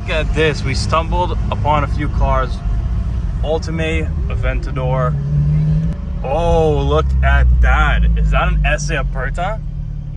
Look at this. We stumbled upon a few cars. Ultimate, Aventador. Oh, look at that. Is that an SA Aperta?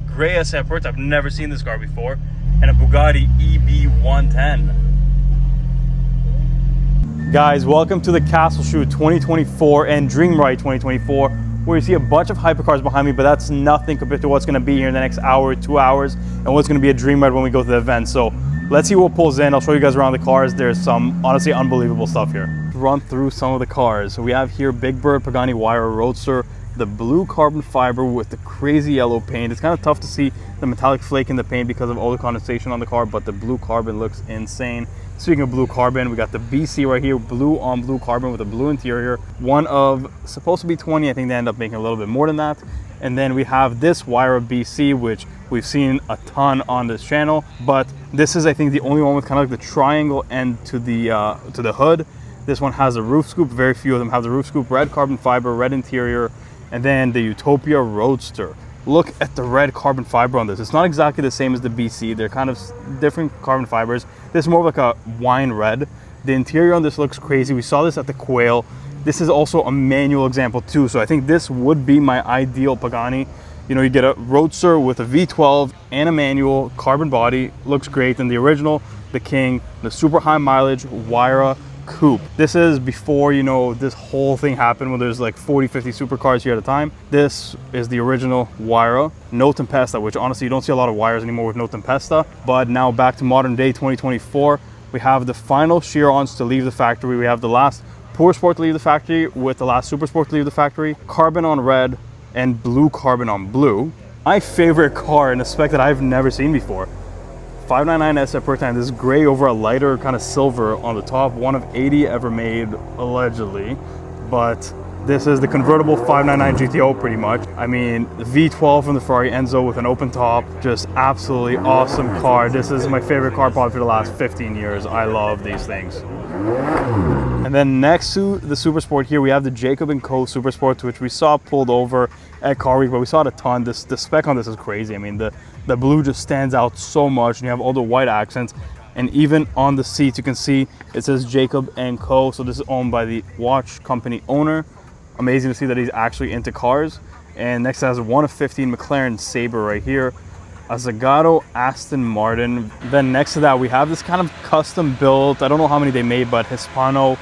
Gray SA Aperta. I've never seen this car before. And a Bugatti EB110. Guys, welcome to the Castle Shoot 2024 and Dream Ride 2024, where you see a bunch of hypercars behind me, but that's nothing compared to what's going to be here in the next hour, 2 hours, and what's going to be a Dream Ride when we go to the event. So let's see what pulls in. I'll show you guys around the cars. There's some honestly unbelievable stuff here. Run through some of the cars. So we have here Big Bird Pagani Huayra Roadster, the blue carbon fiber with the crazy yellow paint. It's kind of tough to see the metallic flake in the paint because of all the condensation on the car, but the blue carbon looks insane. Speaking of blue carbon, we got the BC right here, blue on blue carbon with a blue interior. One of supposed to be 20, I think they end up making a little bit more than that. And then we have this Huayra BC, which we've seen a ton on this channel, but this is, I think, the only one with kind of like the triangle end to the hood. This one has a roof scoop. Very few of them have the roof scoop. Red carbon fiber, red interior, and then the Utopia Roadster. Look at the red carbon fiber on this. It's not exactly the same as the BC. They're kind of different carbon fibers. This is more of like a wine red. The interior on this looks crazy. We saw this at the Quail. This is also a manual example too. So I think this would be my ideal Pagani. You know, you get a Roadster with a V12 and a manual carbon body. Looks great. And the original, the King, the super high mileage Huayra Coupe. This is before, you know, this whole thing happened when there's like 40-50 supercars here at a time. This is the original Huayra. No Tempesta, which honestly you don't see a lot of Huayras anymore with no Tempesta. But now back to modern day 2024, we have the final Chirons to leave the factory. We have the last Poor Sport to leave the factory with the last Super Sport to leave the factory. Carbon on red and blue carbon on blue. My favorite car in a spec that I've never seen before. 599 SA Aperta, this gray over a lighter kind of silver on the top, one of 80 ever made, allegedly. But this is the convertible 599 GTO pretty much. I mean, the V12 from the Ferrari Enzo with an open top, just absolutely awesome car. This is my favorite car probably for the last 15 years. I love these things. And then next to the Super Sport here, we have the Jacob & Co. Super Sport, which we saw pulled over at Car Week, but we saw it a ton. The spec on this is crazy. I mean, the blue just stands out so much, and you have all the white accents. And even on the seats, you can see it says Jacob & Co. So this is owned by the watch company owner. Amazing to see that he's actually into cars. And next has a 1 of 15 McLaren Sabre right here. A Zagato Aston Martin. Then next to that, we have this kind of custom built, I don't know how many they made, but Hispano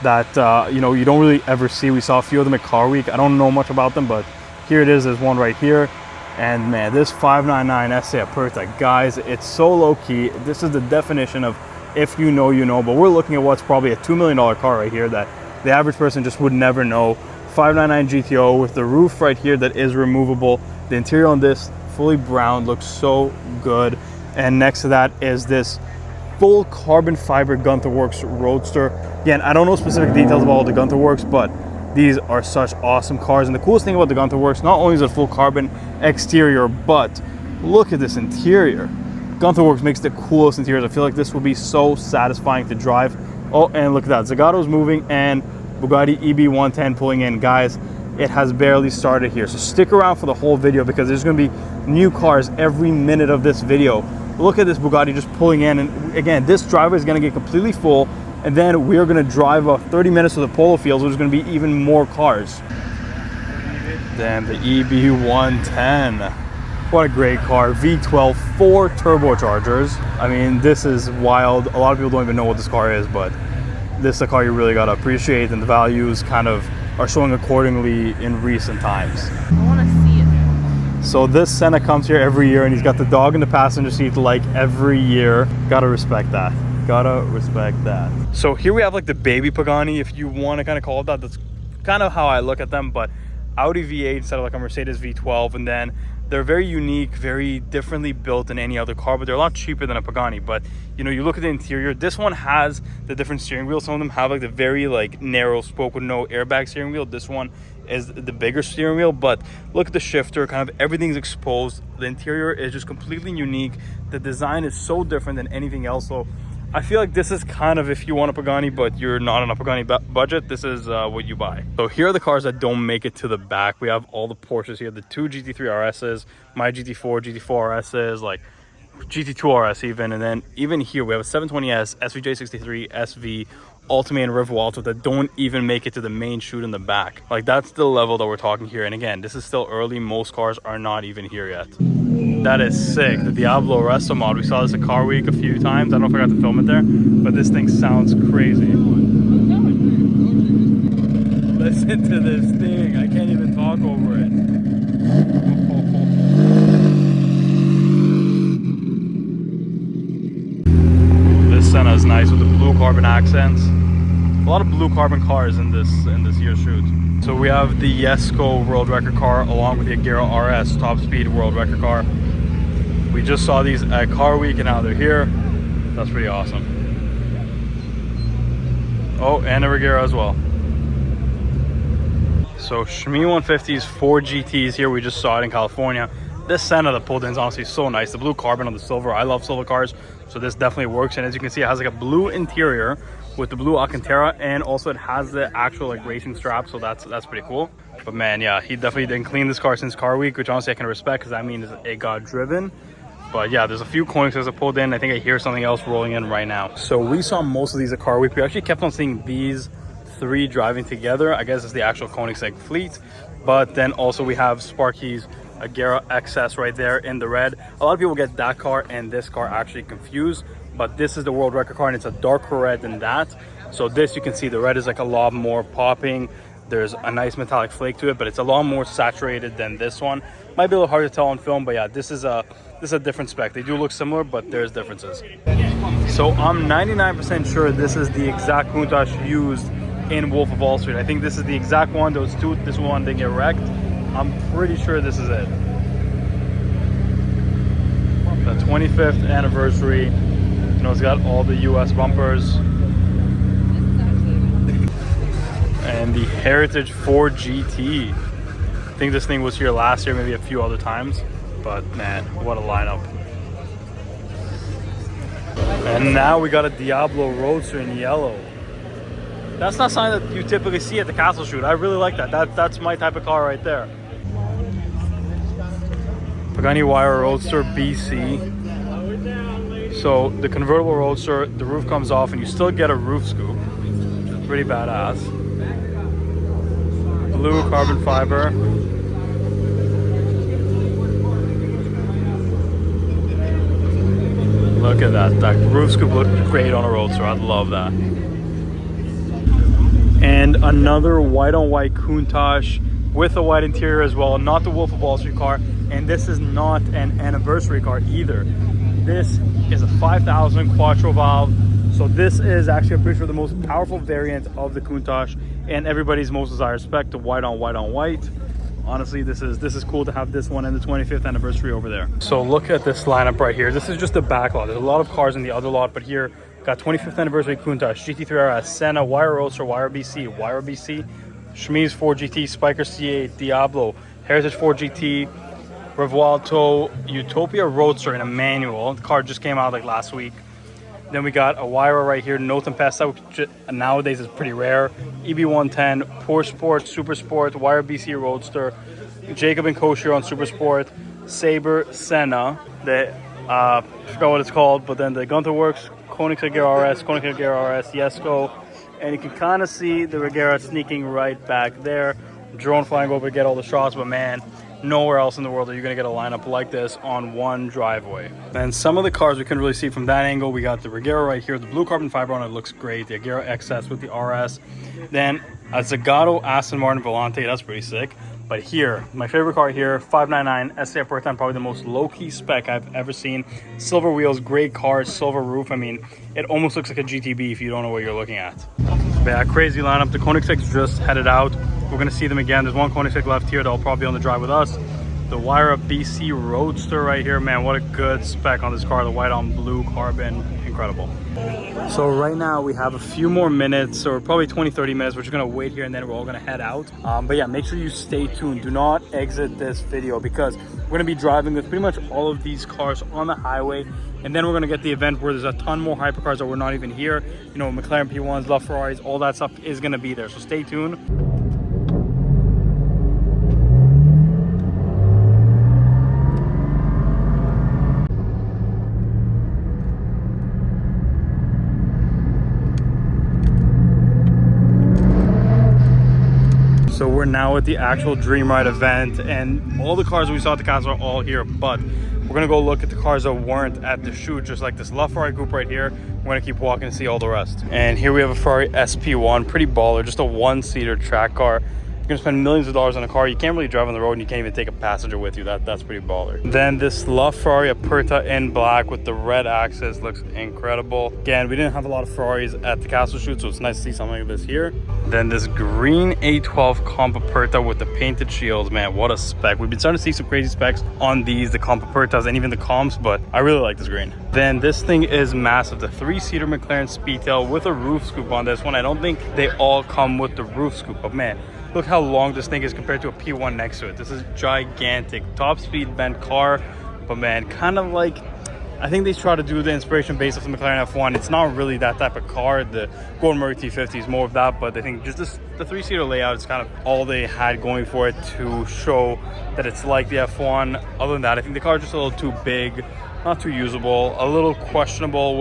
that, you know, you don't really ever see. We saw a few of them at Car Week. I don't know much about them, but here it is. There's one right here. And man, this 599 SA Aperta, guys, it's so low key. This is the definition of if you know, you know, but we're looking at what's probably a $2 million car right here that the average person just would never know. 599 GTO with the roof right here that is removable. The interior on this, fully brown, looks so good. And next to that is this full carbon fiber Gunther Works Roadster. Again, I don't know specific details about all the Gunther Works, but these are such awesome cars. And the coolest thing about the Gunther Works, not only is it full carbon exterior, but look at this interior. Gunther Works makes the coolest interiors. I feel like this will be so satisfying to drive. Oh, and look at that. Zagato's moving and Bugatti EB110 pulling in. Guys, it has barely started here. So stick around for the whole video because there's going to be new cars every minute of this video. Look at this Bugatti just pulling in. And again, this driver is going to get completely full. And then we're going to drive about 30 minutes to the polo fields, which is going to be even more cars. Damn, the EB110. What a great car. V12, 4 turbochargers. I mean, this is wild. A lot of people don't even know what this car is, but this is a car you really got to appreciate, and the values kind of are showing accordingly in recent times. I want to see it. So this Senna comes here every year, and he's got the dog in the passenger seat like every year. Gotta respect that. Gotta respect that. So here we have like the baby Pagani, if you want to kind of call it that. That's kind of how I look at them, but Audi V8 instead of like a Mercedes V12. And then they're very unique, very differently built than any other car, but they're a lot cheaper than a Pagani. But you know, you look at the interior, this one has the different steering wheel. Some of them have like the very like narrow spoke with no airbag steering wheel. This one is the bigger steering wheel, but look at the shifter, kind of everything's exposed. The interior is just completely unique. The design is so different than anything else. So I feel like this is kind of, if you want a Pagani but you're not on a Pagani budget, this is what you buy. So here are the cars that don't make it to the back. We have all the Porsches here, the 2 GT3 RSs, my GT4, GT4 RSs, like GT3RS even, and then even here we have a 720S, SVJ63, SV, Ultimate and Revualto that don't even make it to the main chute in the back. Like, that's the level that we're talking here. And again, this is still early. Most cars are not even here yet. That is sick. The Diablo Resto mod. We saw this at Car Week a few times. I don't know if I got to film it there, but this thing sounds crazy. Listen to this thing. I can't even talk over it. This Senna is nice with the blue carbon accents. A lot of blue carbon cars in this year's shoot. So we have the Jesko world record car along with the Agera RS top speed world record car. We just saw these at Car Week and now they're here. That's pretty awesome. Oh, and a Regera as well. So Shmi 150s, 4 GTs here. We just saw it in California. This Senna that pulled in is honestly so nice. The blue carbon on the silver. I love silver cars, so this definitely works. And as you can see, it has like a blue interior with the blue Alcantara, and also it has the actual like racing strap, so that's pretty cool. But man, yeah, he definitely didn't clean this car since Car Week, which honestly I can respect because that means it got driven. But yeah, there's a few Koenigseggs that pulled in. I think I hear something else rolling in right now. So we saw most of these at Car Week. We actually kept on seeing these 3 driving together. I guess it's the actual Koenigsegg fleet. But then also we have Sparky's Agera XS right there in the red. A lot of people get that car and this car actually confused, but this is the world record car and it's a darker red than that. So this, you can see the red is like a lot more popping. There's a nice metallic flake to it, but it's a lot more saturated than this one. Might be a little hard to tell on film, but yeah, this is a different spec. They do look similar, but there's differences. So I'm 99% sure this is the exact Countach used in Wolf of Wall Street. I think this is the exact one. Those two, this one didn't get wrecked. I'm pretty sure this is it. The 25th anniversary. You know, it's got all the US bumpers. And the Heritage 4 GT. I think this thing was here last year, maybe a few other times. But man, what a lineup. And now we got a Diablo Roadster in yellow. That's not something that you typically see at the castle shoot. I really like that. That's my type of car right there. Pagani Huayra Roadster BC. So the convertible Roadster, the roof comes off and you still get a roof scoop. Pretty badass. Blue carbon fiber. Look at that. That roof scoop looked great on a Roadster. I love that. And another white on white Countach with a white interior as well. Not the Wolf of Wall Street car. And this is not an anniversary car either. This is a 5000 quattro valve. So this is actually, I'm pretty sure, the most powerful variant of the Countach and everybody's most desired spec, the white on white on white. Honestly, this is cool to have this one in the 25th anniversary over there. So look at this lineup right here. This is just the back lot. There's a lot of cars in the other lot, but here got 25th anniversary Countach, GT3RS, Senna, Huayra Roadster, Huayra BC, Shmi's 4 GT, Spiker C8, Diablo, Heritage 4 GT, Revualto, Utopia Roadster in a manual. The car just came out like last week. Then we got a Huayra right here, No Tempesta, which nowadays is pretty rare. EB110, Porsche Sport, Super Sport, Huayra BC Roadster, Jacob and Co. Chiron Super Sport, Sabre, Senna, the I forgot what it's called, but then the Gunther Works, Koenigsegg Agera RS, Koenigsegg Agera RS, Jesko, and you can kind of see the Regera sneaking right back there. Drone flying over to get all the shots, but man, nowhere else in the world are you going to get a lineup like this on one driveway. And some of the cars we couldn't really see from that angle. We got the Regera right here, the blue carbon fiber on it looks great, the Agera XS with the RS, then a Zagato Aston Martin Volante, that's pretty sick. But here, my favorite car here, 599 SA Aperta, probably the most low-key spec I've ever seen. Silver wheels, great car, silver roof. I mean, it almost looks like a GTB if you don't know what you're looking at. But yeah, crazy lineup. The Koenigseggs just headed out. We're going to see them again. There's one Koenigsegg left here that'll probably be on the drive with us. The Huayra BC Roadster right here. Man, what a good spec on this car. The white on blue carbon. Incredible. So right now we have a few more minutes, or probably 20-30 minutes. We're just going to wait here and then we're all going to head out. But yeah, make sure you stay tuned. Do not exit this video because we're going to be driving with pretty much all of these cars on the highway. And then we're going to get the event where there's a ton more hypercars that we're not even here. You know, McLaren P1s, LaFerraris, all that stuff is going to be there. So stay tuned. So we're now at the actual Dream Ride event, and all the cars that we saw at the castle are all here, but we're gonna go look at the cars that weren't at the shoot, just like this LaFerrari group right here. We're gonna keep walking and see all the rest. And here we have a Ferrari SP1, pretty baller, just a one-seater track car. You're gonna spend millions of dollars on a car. You can't really drive on the road, and you can't even take a passenger with you. That's pretty baller. Then this LaFerrari Aperta in black with the red axis looks incredible. Again, we didn't have a lot of Ferraris at the castle shoot, so it's nice to see something like this here. Then this green A12 Comp Aperta with the painted shields. Man, what a spec. We've been starting to see some crazy specs on these, the Comp Apertas and even the Comps, but I really like this green. Then this thing is massive, the 3-seater McLaren Speedtail with a roof scoop on this one. I don't think they all come with the roof scoop, but man, look how long this thing is compared to a P1 next to it. This is gigantic. Top speed bent car, but man, kind of like, I think they try to do the inspiration based off the McLaren F1. It's not really that type of car. The Gordon Murray T50 is more of that, but I think just the 3-seater layout is kind of all they had going for it to show that it's like the F1. Other than that, I think the car is just a little too big, not too usable, a little questionable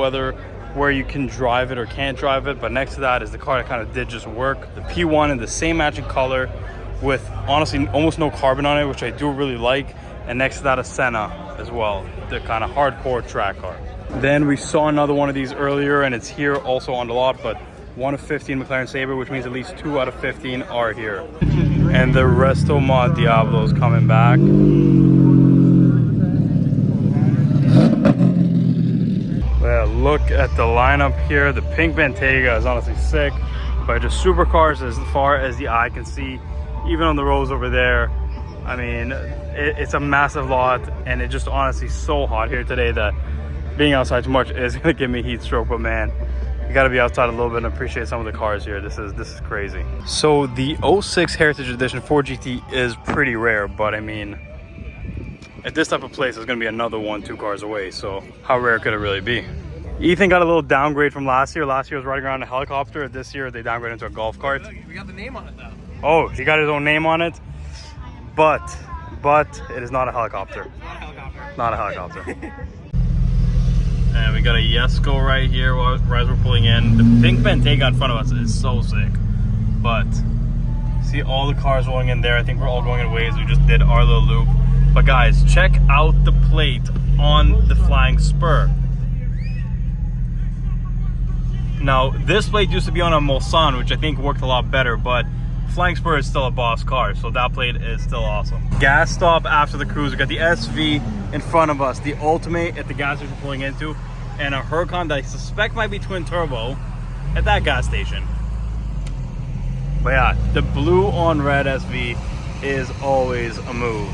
where you can drive it or can't drive it. But next to that is the car that kind of did just work. The P1 in the same matching color with honestly almost no carbon on it, which I do really like. And next to that, a Senna as well, the kind of hardcore track car. Then we saw another one of these earlier, and it's here also on the lot, but 1 of 15 McLaren Sabre, which means at least 2 out of 15 are here. And the Resto Mod Diablo is coming back. Look at the lineup here. The pink Bentayga is honestly sick, but just supercars as far as the eye can see, even on the rows over there. I mean, it's a massive lot, and it just honestly so hot here today that being outside too much is gonna give me heat stroke. But man, you got to be outside a little bit and appreciate some of the cars here. This is crazy. So the 06 Heritage Edition 4GT is pretty rare, but I mean, at this type of place, there's gonna be another 1-2 cars away. So how rare could it really be? Ethan got a little downgrade from last year. Last year was riding around in a helicopter. This year they downgraded into a golf cart. Look, we got the name on it though. Oh, he got his own name on it, but it is not a helicopter. Not a helicopter. Not a helicopter. And we got a Jesko right here as we're pulling in. The pink Bentayga in front of us is so sick. But see all the cars rolling in there. I think we're all going in waves. We just did our little loop. But guys, check out the plate on the Flying Spur. Now, this plate used to be on a Mulsanne, which I think worked a lot better, but Flying Spur is still a boss car, so that plate is still awesome. Gas stop after the cruise. We got the SV in front of us, the Ultimate at the gas station we're pulling into, and a Huracan that I suspect might be twin turbo at that gas station. But yeah, the blue on red SV is always a move.